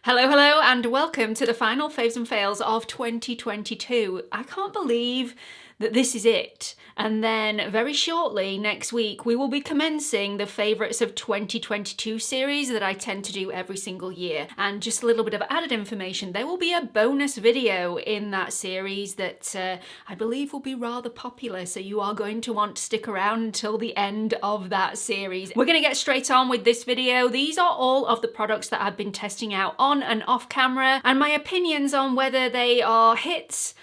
Hello, hello, and welcome to the final faves and fails of 2022. I can't believe that this is it. And then very shortly next week, we will be commencing the favourites of 2022 series that I tend to do every single year. And just a little bit of added information, there will be a bonus video in that series that I believe will be rather popular. So you are going to want to stick around until the end of that series. We're going to get straight on with this video. These are all of the products that I've been testing out on and off camera, and my opinions on whether they are hits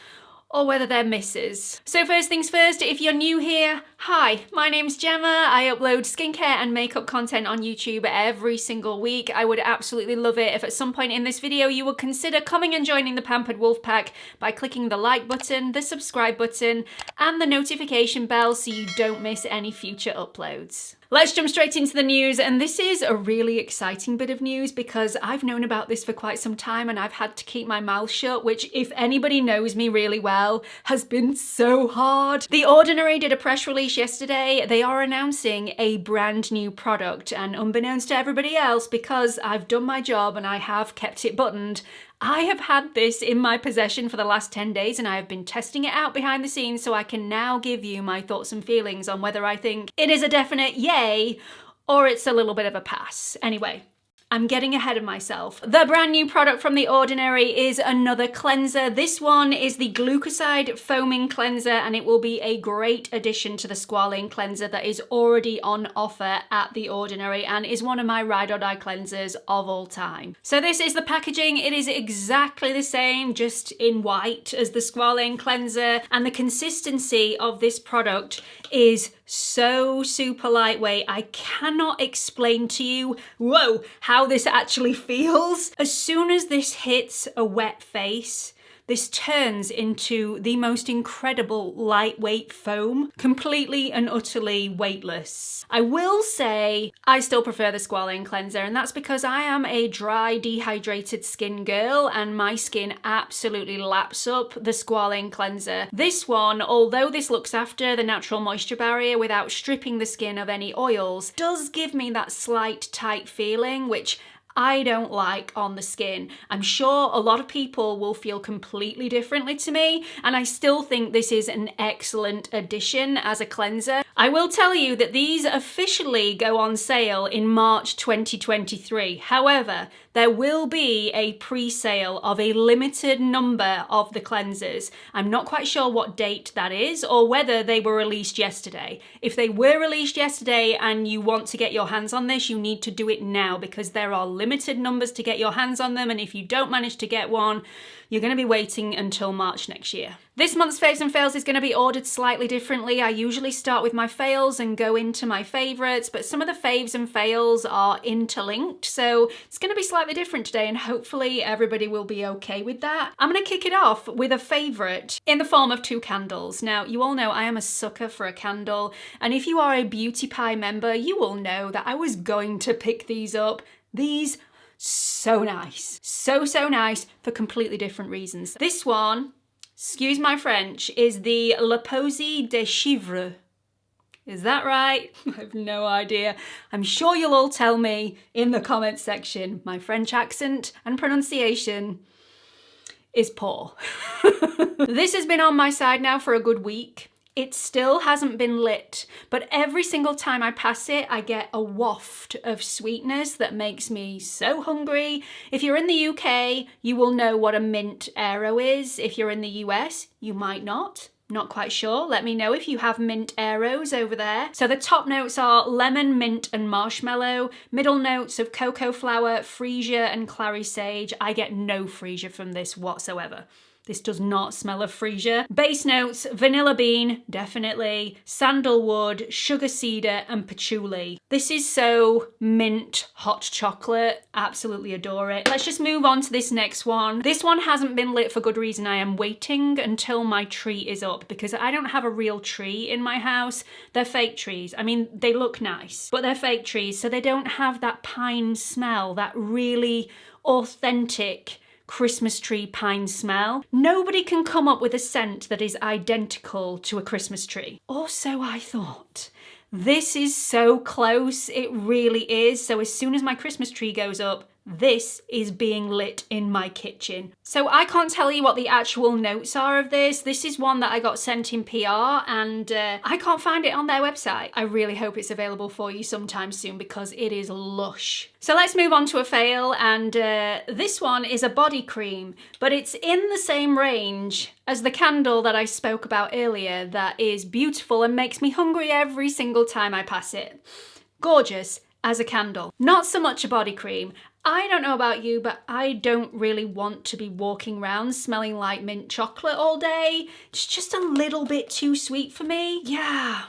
or whether they're misses. So first things first, if you're new here, hi, my name's Gemma. I upload skincare and makeup content on YouTube every single week. I would absolutely love it if at some point in this video you would consider coming and joining the Pampered Wolf Pack by clicking the like button, the subscribe button, and the notification bell so you don't miss any future uploads. Let's jump straight into the news, and this is a really exciting bit of news because I've known about this for quite some time and I've had to keep my mouth shut, which, if anybody knows me really well, has been so hard. The Ordinary did a press release yesterday. They are announcing a brand new product, and unbeknownst to everybody else, because I've done my job and I have kept it buttoned, I have had this in my possession for the last 10 days and I have been testing it out behind the scenes, so I can now give you my thoughts and feelings on whether I think it is a definite yay or it's a little bit of a pass. Anyway, I'm getting ahead of myself. The brand new product from The Ordinary is another cleanser. This one is the Glucoside Foaming Cleanser, and it will be a great addition to the Squalane Cleanser that is already on offer at The Ordinary and is one of my ride or die cleansers of all time. So this is the packaging. It is exactly the same, just in white, as the Squalane Cleanser, and the consistency of this product is so super lightweight. I cannot explain to you, whoa, how this actually feels. As soon as this hits a wet face, this turns into the most incredible lightweight foam, completely and utterly weightless. I will say I still prefer the Squalane Cleanser, and that's because I am a dry, dehydrated skin girl and my skin absolutely laps up the Squalane Cleanser. This one, although this looks after the natural moisture barrier without stripping the skin of any oils, does give me that slight tight feeling, which I don't like on the skin. I'm sure a lot of people will feel completely differently to me, and I still think this is an excellent addition as a cleanser. I will tell you that these officially go on sale in March 2023. However, there will be a pre-sale of a limited number of the cleansers. I'm not quite sure what date that is or whether they were released yesterday. If they were released yesterday and you want to get your hands on this, you need to do it now because there are limited numbers to get your hands on them, and if you don't manage to get one, you're going to be waiting until March next year. This month's faves and fails is going to be ordered slightly differently. I usually start with my fails and go into my favourites, but some of the faves and fails are interlinked, so it's going to be slightly different today, and hopefully everybody will be okay with that. I'm going to kick it off with a favourite in the form of 2 candles. Now, you all know I am a sucker for a candle, and if you are a Beauty Pie member, you will know that I was going to pick these up. These so nice. So nice for completely different reasons. This one, excuse my French, is the La Posie des Cheveux. Is that right? I have no idea. I'm sure you'll all tell me in the comments section. My French accent and pronunciation is poor. This has been on my side now for a good week. It still hasn't been lit, but every single time I pass it, I get a waft of sweetness that makes me so hungry. If you're in the UK, you will know what a mint aero is. If you're in the US, you might not. Not quite sure. Let me know if you have mint aeros over there. So the top notes are lemon, mint, and marshmallow. Middle notes of cocoa flower, freesia, and clary sage. I get no freesia from this whatsoever. This does not smell of freesia. Base notes, vanilla bean, definitely, sandalwood, sugar cedar, and patchouli. This is so mint hot chocolate. Absolutely adore it. Let's just move on to this next one. This one hasn't been lit for good reason. I am waiting until my tree is up because I don't have a real tree in my house. They're fake trees. I mean, they look nice, but they're fake trees, so they don't have that pine smell, that really authentic Christmas tree pine smell. Nobody can come up with a scent that is identical to a Christmas tree. Or so I thought. This is so close, it really is. So as soon as my Christmas tree goes up, this is being lit in my kitchen. So I can't tell you what the actual notes are of this. This is one that I got sent in PR and I can't find it on their website. I really hope it's available for you sometime soon because it is lush. So let's move on to a fail, and this one is a body cream, but it's in the same range as the candle that I spoke about earlier that is beautiful and makes me hungry every single time I pass it. Gorgeous as a candle. Not so much a body cream. I don't know about you, but I don't really want to be walking around smelling like mint chocolate all day. It's just a little bit too sweet for me. Yeah,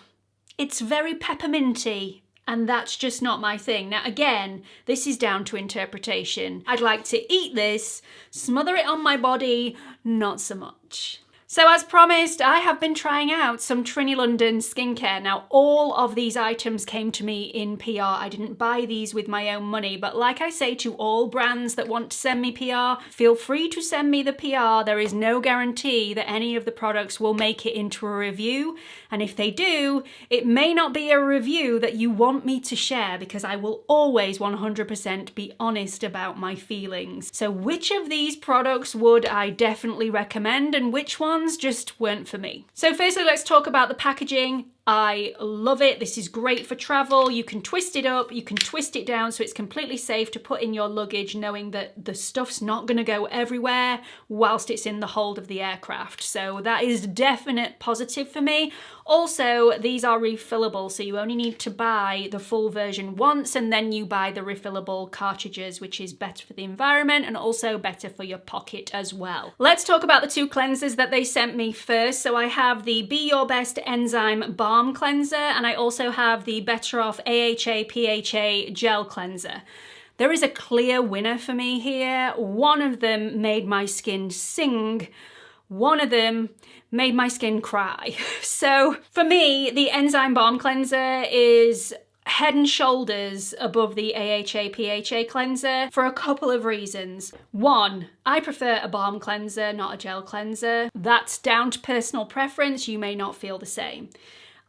it's very pepperminty, and that's just not my thing. Now again, this is down to interpretation. I'd like to eat this, smother it on my body, not so much. So as promised, I have been trying out some Trinny London skincare. Now, all of these items came to me in PR. I didn't buy these with my own money, but like I say to all brands that want to send me PR, feel free to send me the PR. There is no guarantee that any of the products will make it into a review. And if they do, it may not be a review that you want me to share because I will always 100% be honest about my feelings. So which of these products would I definitely recommend and which ones just weren't for me? So firstly, let's talk about the packaging. I love it. This is great for travel. You can twist it up, you can twist it down so it's completely safe to put in your luggage knowing that the stuff's not going to go everywhere whilst it's in the hold of the aircraft. So that is definite positive for me. Also, these are refillable, so you only need to buy the full version once and then you buy the refillable cartridges, which is better for the environment and also better for your pocket as well. Let's talk about the two cleansers that they sent me first. So I have the Be Your Best Enzyme Balm Cleanser and I also have the Better Off AHA PHA Gel Cleanser. There is a clear winner for me here. One of them made my skin sing. One of them made my skin cry. So for me, the Enzyme Balm Cleanser is head and shoulders above the AHA PHA cleanser for a couple of reasons. One, I prefer a balm cleanser, not a gel cleanser. That's down to personal preference. You may not feel the same.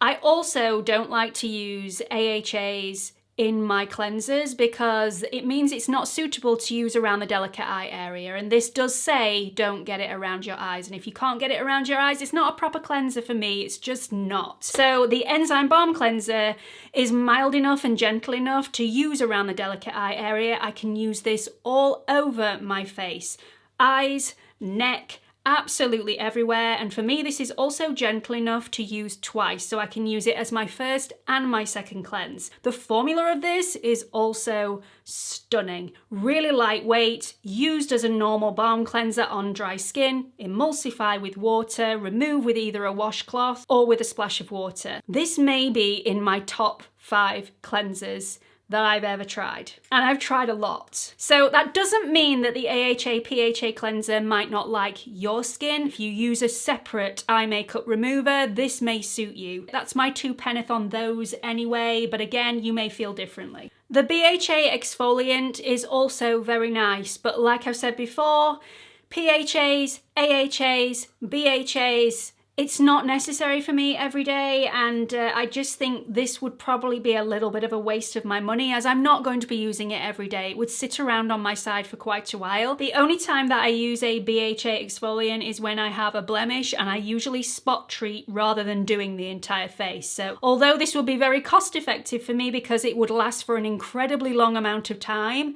I also don't like to use AHAs in my cleansers because it means it's not suitable to use around the delicate eye area, and this does say don't get it around your eyes, and if you can't get it around your eyes, it's not a proper cleanser for me. It's just not. So the Enzyme Balm Cleanser is mild enough and gentle enough to use around the delicate eye area. I can use this all over my face, eyes, neck, absolutely everywhere, and for me this is also gentle enough to use twice, so I can use it as my first and my second cleanse. The formula of this is also stunning. Really lightweight, used as a normal balm cleanser on dry skin, emulsify with water, remove with either a washcloth or with a splash of water. This may be in my top 5 cleansers that I've ever tried. And I've tried a lot. So that doesn't mean that the AHA PHA cleanser might not like your skin. If you use a separate eye makeup remover, this may suit you. That's my 2 penneth on those anyway, but again, you may feel differently. The BHA exfoliant is also very nice, but like I've said before, PHAs, AHAs, BHAs, it's not necessary for me every day, and I just think this would probably be a little bit of a waste of my money as I'm not going to be using it every day. It would sit around on my side for quite a while. The only time that I use a BHA exfoliant is when I have a blemish, and I usually spot treat rather than doing the entire face. So although this would be very cost effective for me because it would last for an incredibly long amount of time,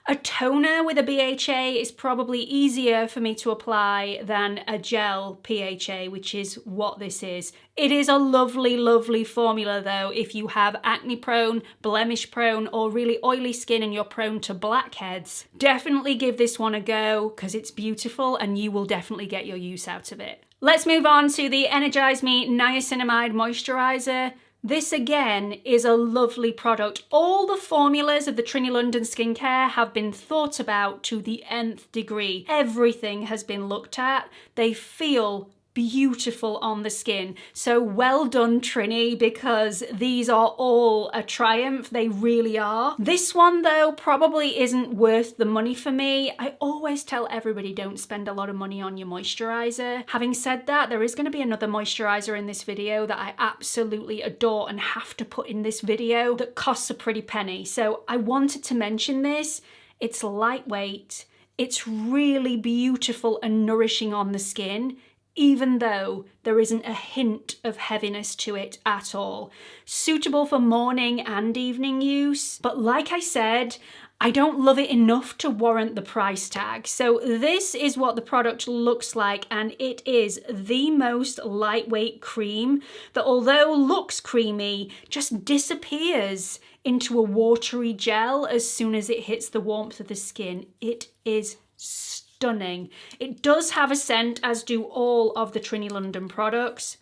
a toner with a BHA is probably easier for me to apply than a gel PHA, which is what this is. It is a lovely, lovely formula though if you have acne prone, blemish prone, or really oily skin and you're prone to blackheads. Definitely give this one a go because it's beautiful and you will definitely get your use out of it. Let's move on to the Energize Me Niacinamide Moisturiser. This again is a lovely product. All the formulas of the Trinny London skincare have been thought about to the nth degree. Everything has been looked at. They feel beautiful on the skin. So well done, Trinny, because these are all a triumph. They really are. This one though probably isn't worth the money for me. I always tell everybody don't spend a lot of money on your moisturizer. Having said that, there is going to be another moisturizer in this video that I absolutely adore and have to put in this video that costs a pretty penny. So I wanted to mention this. It's lightweight. It's really beautiful and nourishing on the skin, even though there isn't a hint of heaviness to it at all. Suitable for morning and evening use, but like I said, I don't love it enough to warrant the price tag. So this is what the product looks like, and it is the most lightweight cream that, although looks creamy, just disappears into a watery gel as soon as it hits the warmth of the skin. It is stunning. It does have a scent, as do all of the Trini London products,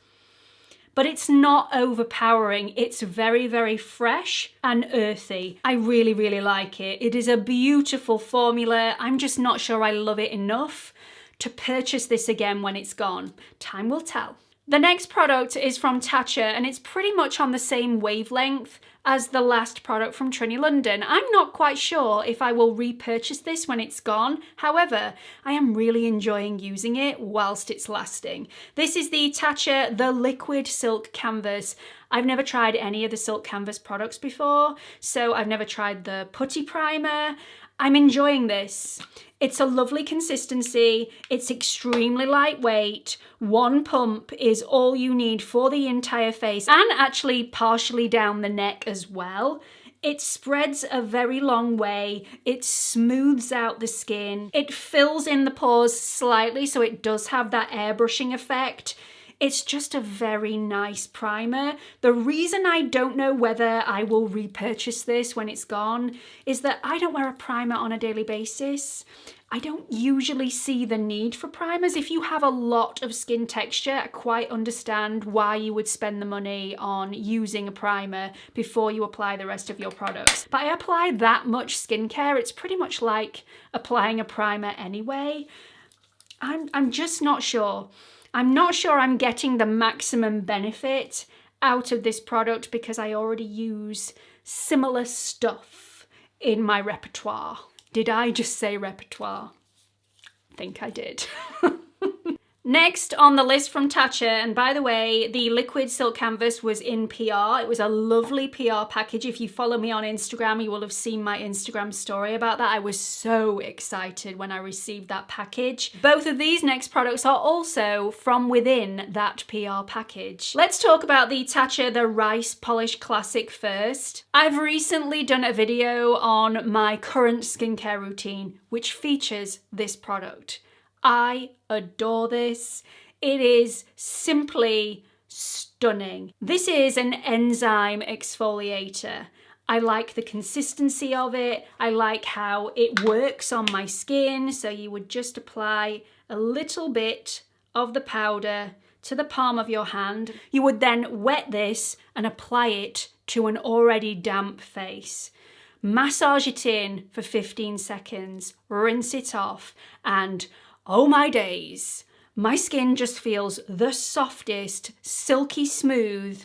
but it's not overpowering. It's very, very fresh and earthy. I really, really like it. It is a beautiful formula. I'm just not sure I love it enough to purchase this again when it's gone. Time will tell. The next product is from TATCHA, and it's pretty much on the same wavelength as the last product from Trini London. I'm not quite sure if I will repurchase this when it's gone. However, I am really enjoying using it whilst it's lasting. This is the TATCHA The Liquid Silk Canvas. I've never tried any of the Silk Canvas products before, so I've never tried the putty primer. I'm enjoying this. It's a lovely consistency. It's extremely lightweight. One pump is all you need for the entire face, and actually partially down the neck as well. It spreads a very long way. It smooths out the skin. It fills in the pores slightly, so it does have that airbrushing effect. It's just a very nice primer. The reason I don't know whether I will repurchase this when it's gone is that I don't wear a primer on a daily basis. I don't usually see the need for primers. If you have a lot of skin texture, I quite understand why you would spend the money on using a primer before you apply the rest of your products. But I apply that much skincare, it's pretty much like applying a primer anyway. I'm just not sure. I'm not sure I'm getting the maximum benefit out of this product because I already use similar stuff in my repertoire. Did I just say repertoire? I think I did. Next on the list from TATCHA, and by the way, the Liquid Silk Canvas was in PR. It was a lovely PR package. If you follow me on Instagram, you will have seen my Instagram story about that. I was so excited when I received that package. Both of these next products are also from within that PR package. Let's talk about the TATCHA The Rice Polish Classic first. I've recently done a video on my current skincare routine, which features this product. I adore this. It is simply stunning. This is an enzyme exfoliator. I like the consistency of it. I like how it works on my skin. So you would just apply a little bit of the powder to the palm of your hand. You would then wet this and apply it to an already damp face. Massage it in for 15 seconds, rinse it off, and oh my days, my skin just feels the softest, silky smooth,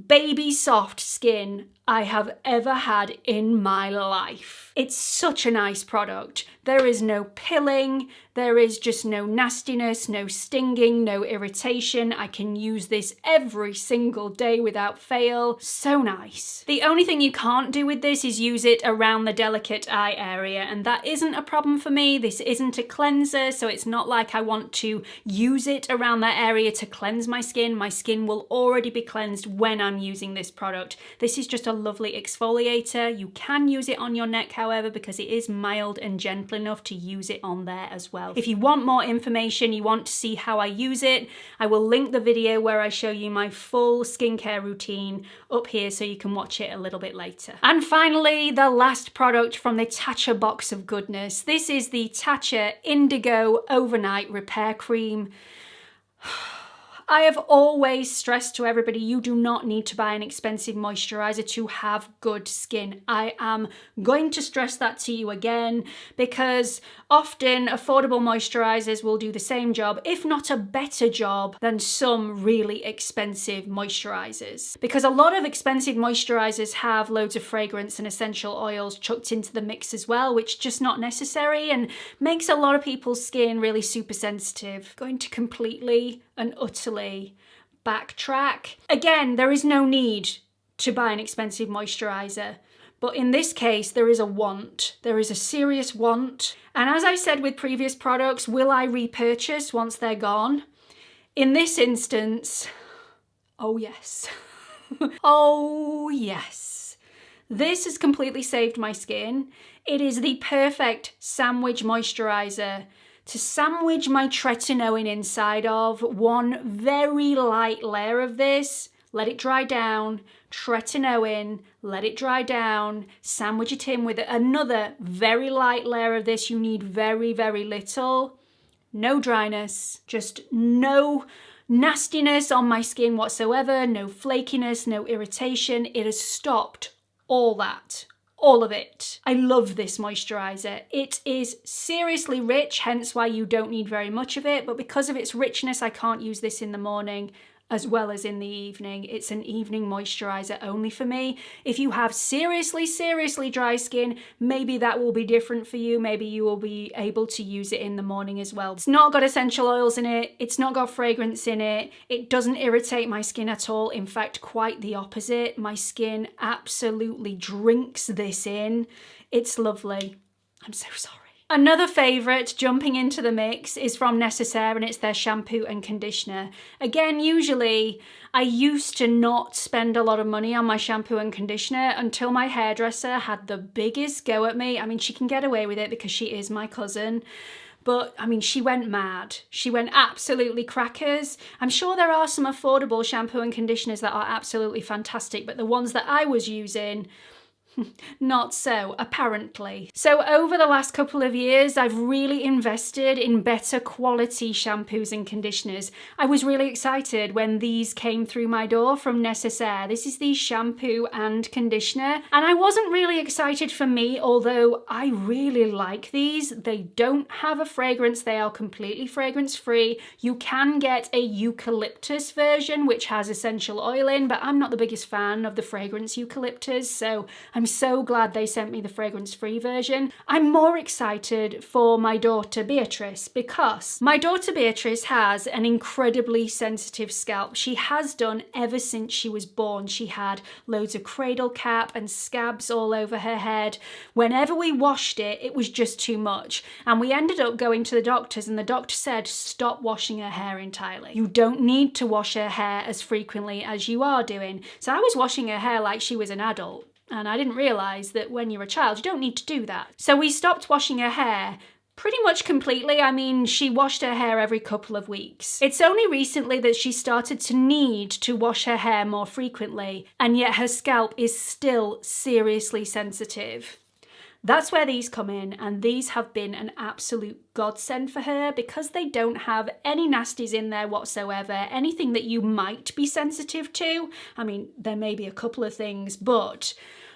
baby soft skin I have ever had in my life. It's such a nice product. There is no pilling, there is just no nastiness, no stinging, no irritation. I can use this every single day without fail. So nice. The only thing you can't do with this is use it around the delicate eye area, and that isn't a problem for me. This isn't a cleanser, so it's not like I want to use it around that area to cleanse my skin. My skin will already be cleansed when I'm using this product. This is just a lovely exfoliator. You can use it on your neck, however, because it is mild and gentle enough to use it on there as well. If you want more information, you want to see how I use it, I will link the video where I show you my full skincare routine up here so you can watch it a little bit later. And finally, the last product from the TATCHA box of goodness. This is the TATCHA Indigo Overnight Repair Cream. I have always stressed to everybody, you do not need to buy an expensive moisturizer to have good skin. I am going to stress that to you again because often affordable moisturizers will do the same job, if not a better job, than some really expensive moisturizers. Because a lot of expensive moisturizers have loads of fragrance and essential oils chucked into the mix as well, which is just not necessary and makes a lot of people's skin really super sensitive. Going to completely and utterly backtrack. Again, there is no need to buy an expensive moisturizer But in this case, there is a want. There is a serious want. And as I said with previous products, will I repurchase once they're gone? In this instance, oh yes. Oh yes. This has completely saved my skin. It is the perfect sandwich moisturiser to sandwich my tretinoin inside of. One very light layer of this, let it dry down, tretinoin, let it dry down, sandwich it in with another very light layer of this. You need very, very little. No dryness, just no nastiness on my skin whatsoever, no flakiness, no irritation. It has stopped all that. All of it. I love this moisturiser. It is seriously rich, hence why you don't need very much of it, but because of its richness, I can't use this in the morning as well as in the evening. It's an evening moisturiser only for me. If you have seriously, seriously dry skin, maybe that will be different for you. Maybe you will be able to use it in the morning as well. It's not got essential oils in it. It's not got fragrance in it. It doesn't irritate my skin at all. In fact, quite the opposite. My skin absolutely drinks this in. It's lovely. I'm so sorry. Another favourite jumping into the mix is from NECESSAIRE, and it's their shampoo and conditioner. Again, usually I used to not spend a lot of money on my shampoo and conditioner until my hairdresser had the biggest go at me. I mean, she can get away with it because she is my cousin. But, I mean, she went mad. She went absolutely crackers. I'm sure there are some affordable shampoo and conditioners that are absolutely fantastic, but the ones that I was using, not so, apparently. So over the last couple of years, I've really invested in better quality shampoos and conditioners. I was really excited when these came through my door from NECESSAIRE. This is the shampoo and conditioner. And I wasn't really excited for me, although I really like these. They don't have a fragrance. They are completely fragrance-free. You can get a eucalyptus version, which has essential oil in, but I'm not the biggest fan of the fragrance eucalyptus, so I'm so glad they sent me the fragrance-free version. I'm more excited for my daughter Beatrice because my daughter Beatrice has an incredibly sensitive scalp. She has done ever since she was born. She had loads of cradle cap and scabs all over her head. Whenever we washed it, it was just too much. And we ended up going to the doctors, and the doctor said, stop washing her hair entirely. You don't need to wash her hair as frequently as you are doing. So I was washing her hair like she was an adult. And I didn't realise that when you're a child, you don't need to do that. So we stopped washing her hair pretty much completely. I mean, she washed her hair every couple of weeks. It's only recently that she started to need to wash her hair more frequently, and yet her scalp is still seriously sensitive. That's where these come in, and these have been an absolute godsend for her because they don't have any nasties in there whatsoever, anything that you might be sensitive to. I mean, there may be a couple of things, but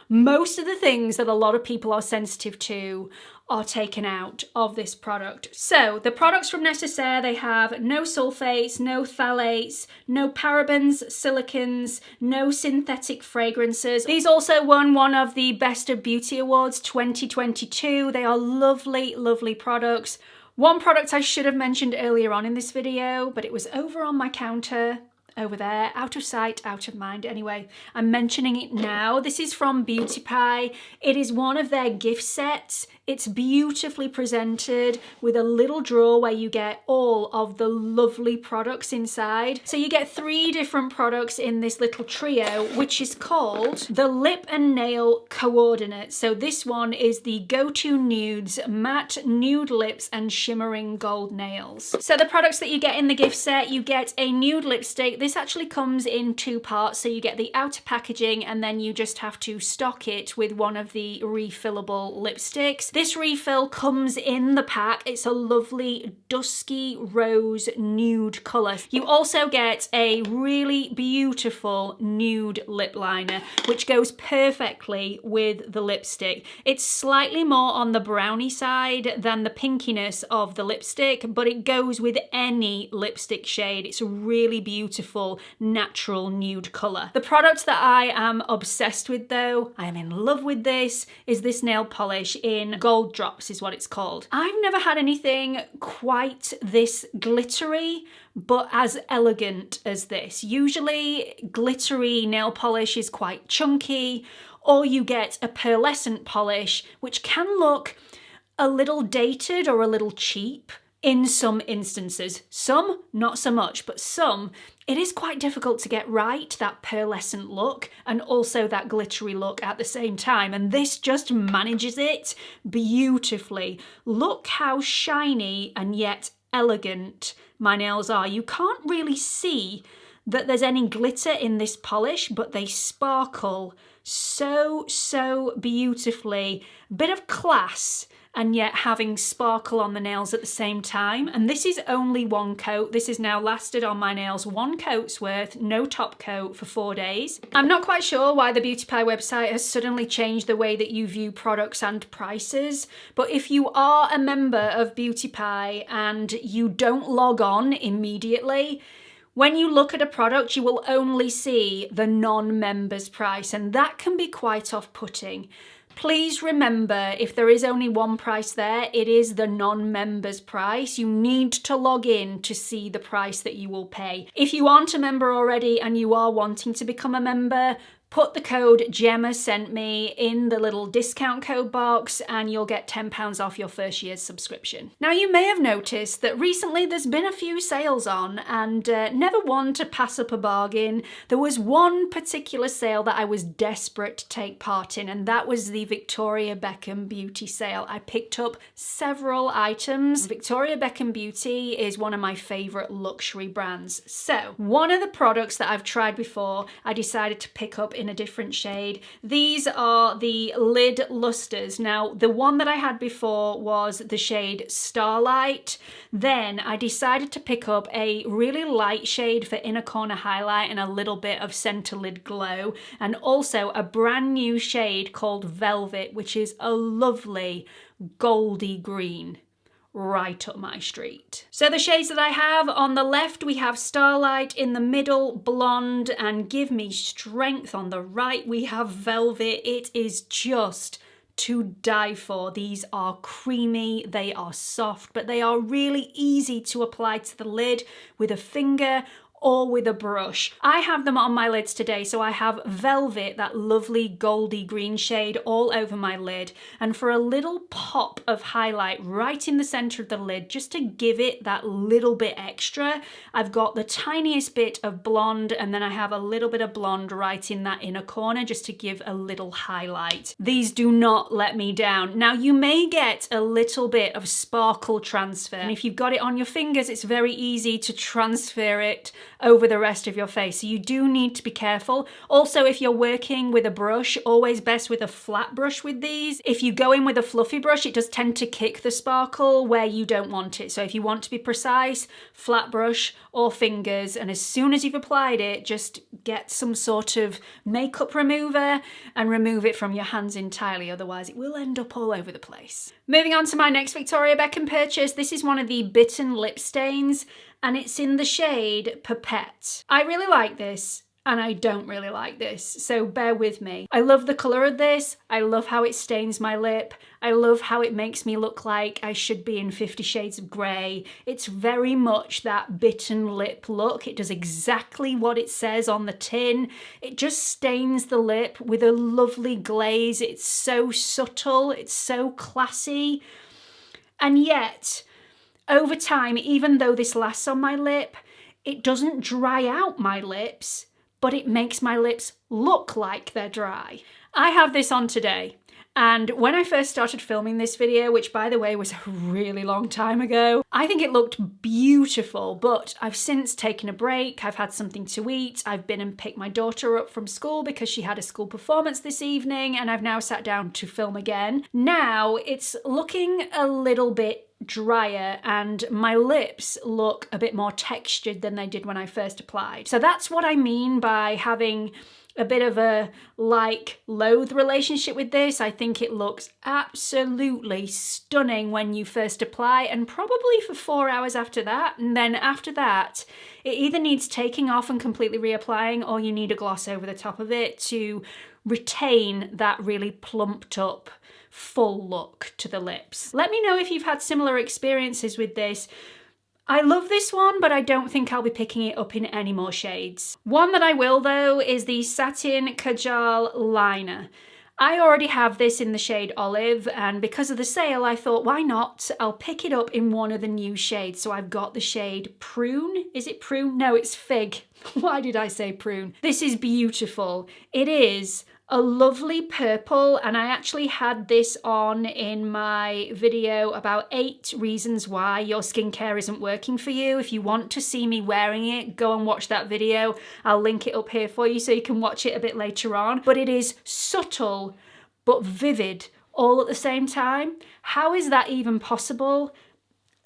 most of the things that a lot of people are sensitive to are taken out of this product. So the products from NECESSAIRE, they have no sulfates, no phthalates, no parabens, silicons, no synthetic fragrances. These also won one of the Best of Beauty Awards 2022. They are lovely, lovely products. One product I should have mentioned earlier on in this video, but it was over on my counter over there, out of sight, out of mind. Anyway, I'm mentioning it now. This is from Beauty Pie. It is one of their gift sets. It's beautifully presented with a little drawer where you get all of the lovely products inside. So you get 3 different products in this little trio, which is called the Lip and Nail Co-Ordinates. So this one is the Go-To Nudes Matte Nude Lips and Shimmering Gold Nails. So the products that you get in the gift set, you get a nude lipstick. This actually comes in 2 parts. So you get the outer packaging and then you just have to stock it with one of the refillable lipsticks. This refill comes in the pack. It's a lovely dusky rose nude colour. You also get a really beautiful nude lip liner, which goes perfectly with the lipstick. It's slightly more on the brownie side than the pinkiness of the lipstick, but it goes with any lipstick shade. It's a really beautiful, natural nude colour. The product that I am obsessed with though, I am in love with this, is this nail polish in Gold Drops is what it's called. I've never had anything quite this glittery, but as elegant as this. Usually glittery nail polish is quite chunky, or you get a pearlescent polish, which can look a little dated or a little cheap in some instances. Some, not so much, but some, it is quite difficult to get right, that pearlescent look and also that glittery look at the same time. And this just manages it beautifully. Look how shiny and yet elegant my nails are. You can't really see that there's any glitter in this polish, but they sparkle so beautifully. Bit of class and yet having sparkle on the nails at the same time. And this is only one coat. This has now lasted on my nails 1 coat's worth, no top coat, for 4 days. I'm not quite sure why the Beauty Pie website has suddenly changed the way that you view products and prices, but if you are a member of Beauty Pie and you don't log on immediately, when you look at a product, you will only see the non-members price, and that can be quite off-putting. Please remember, if there is only one price there, it is the non-members price. You need to log in to see the price that you will pay. If you aren't a member already and you are wanting to become a member, put the code GEMMASS sent me in the little discount code box and you'll get £10 off your first year's subscription. Now, you may have noticed that recently there's been a few sales on, and never one to pass up a bargain. There was one particular sale that I was desperate to take part in, and that was the Victoria Beckham Beauty sale. I picked up several items. Victoria Beckham Beauty is one of my favourite luxury brands. So one of the products that I've tried before, I decided to pick up in a different shade. These are the lid lustres. Now, the one that I had before was the shade Starlight. Then I decided to pick up a really light shade for inner corner highlight and a little bit of center lid glow, and also a brand new shade called Velvet, which is a lovely goldy green. Right up my street. So the shades that I have, on the left we have Starlight, in the middle Blonde, and Give Me Strength on the right we have Velvet. It is just to die for. These are creamy, they are soft, but they are really easy to apply to the lid with a finger or with a brush. I have them on my lids today, so I have Velvet, that lovely goldy green shade, all over my lid, and for a little pop of highlight right in the center of the lid, just to give it that little bit extra, I've got the tiniest bit of Blonde, and then I have a little bit of Blonde right in that inner corner just to give a little highlight. These do not let me down. Now, you may get a little bit of sparkle transfer, and if you've got it on your fingers, it's very easy to transfer it over the rest of your face. So you do need to be careful. Also, if you're working with a brush, always best with a flat brush with these. If you go in with a fluffy brush, it does tend to kick the sparkle where you don't want it. So if you want to be precise, flat brush or fingers, and as soon as you've applied it, just get some sort of makeup remover and remove it from your hands entirely, otherwise it will end up all over the place. Moving on to my next Victoria Beckham purchase, this is one of the Bitten lip stains, and it's in the shade Poupette. I really like this, and I don't really like this, so bear with me. I love the colour of this, I love how it stains my lip, I love how it makes me look like I should be in 50 Shades of Grey. It's very much that bitten lip look. It does exactly what it says on the tin. It just stains the lip with a lovely glaze. It's so subtle, it's so classy, and yet, over time, even though this lasts on my lip, it doesn't dry out my lips, but it makes my lips look like they're dry. I have this on today, and when I first started filming this video, which by the way was a really long time ago, I think it looked beautiful, but I've since taken a break, I've had something to eat, I've been and picked my daughter up from school because she had a school performance this evening, and I've now sat down to film again. Now it's looking a little bit drier and my lips look a bit more textured than they did when I first applied. So that's what I mean by having a bit of a like-loathe relationship with this. I think it looks absolutely stunning when you first apply, and probably for 4 hours after that. And then after that, it either needs taking off and completely reapplying, or you need a gloss over the top of it to retain that really plumped up full look to the lips. Let me know if you've had similar experiences with this. I love this one, but I don't think I'll be picking it up in any more shades. One that I will though is the Satin Kajal liner. I already have this in the shade Olive, and because of the sale I thought, why not? I'll pick it up in one of the new shades. So I've got the shade Prune. Is it Prune? No, it's Fig. Why did I say Prune? This is beautiful. It is a lovely purple, and I actually had this on in my video about 8 reasons why your skincare isn't working for you. If you want to see me wearing it, go and watch that video. I'll link it up here for you so you can watch it a bit later on. But it is subtle but vivid all at the same time. How is that even possible?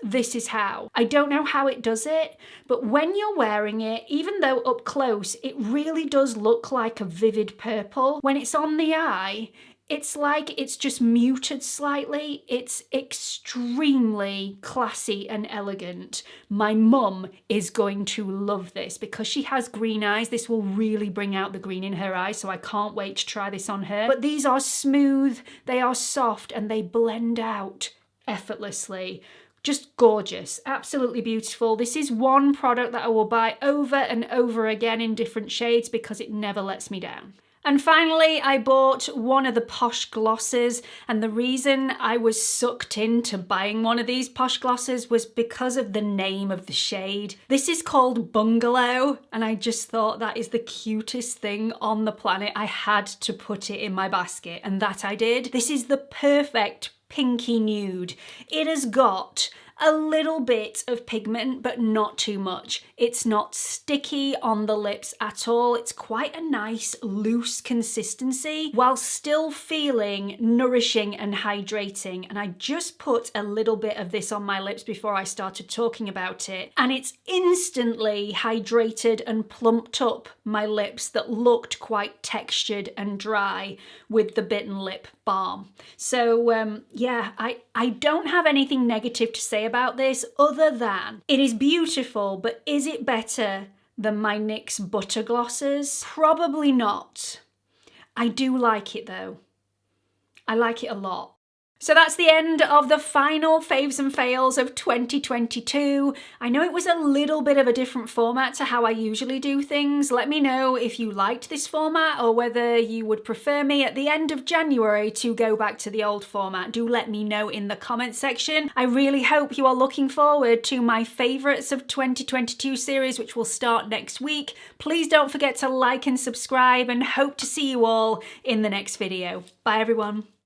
This is how. I don't know how it does it, but when you're wearing it, even though up close, it really does look like a vivid purple. When it's on the eye, it's like it's just muted slightly. It's extremely classy and elegant. My mum is going to love this because she has green eyes. This will really bring out the green in her eyes, so I can't wait to try this on her. But these are smooth, they are soft, and they blend out effortlessly. Just gorgeous, absolutely beautiful. This is one product that I will buy over and over again in different shades because it never lets me down. And finally, I bought one of the Posh glosses, and the reason I was sucked into buying one of these Posh glosses was because of the name of the shade. This is called Bungalow, and I just thought that is the cutest thing on the planet. I had to put it in my basket, and that I did. This is the perfect pinky nude. It has got a little bit of pigment, but not too much. It's not sticky on the lips at all. It's quite a nice loose consistency while still feeling nourishing and hydrating. And I just put a little bit of this on my lips before I started talking about it, and it's instantly hydrated and plumped up my lips that looked quite textured and dry with the Bitten lip balm. So yeah, I don't have anything negative to say about this other than it is beautiful, but is it better than my NYX Butter glosses? Probably not. I do like it though. I like it a lot. So that's the end of the final faves and fails of 2022. I know it was a little bit of a different format to how I usually do things. Let me know if you liked this format or whether you would prefer me at the end of January to go back to the old format. Do let me know in the comment section. I really hope you are looking forward to my favourites of 2022 series, which will start next week. Please don't forget to like and subscribe, and hope to see you all in the next video. Bye everyone.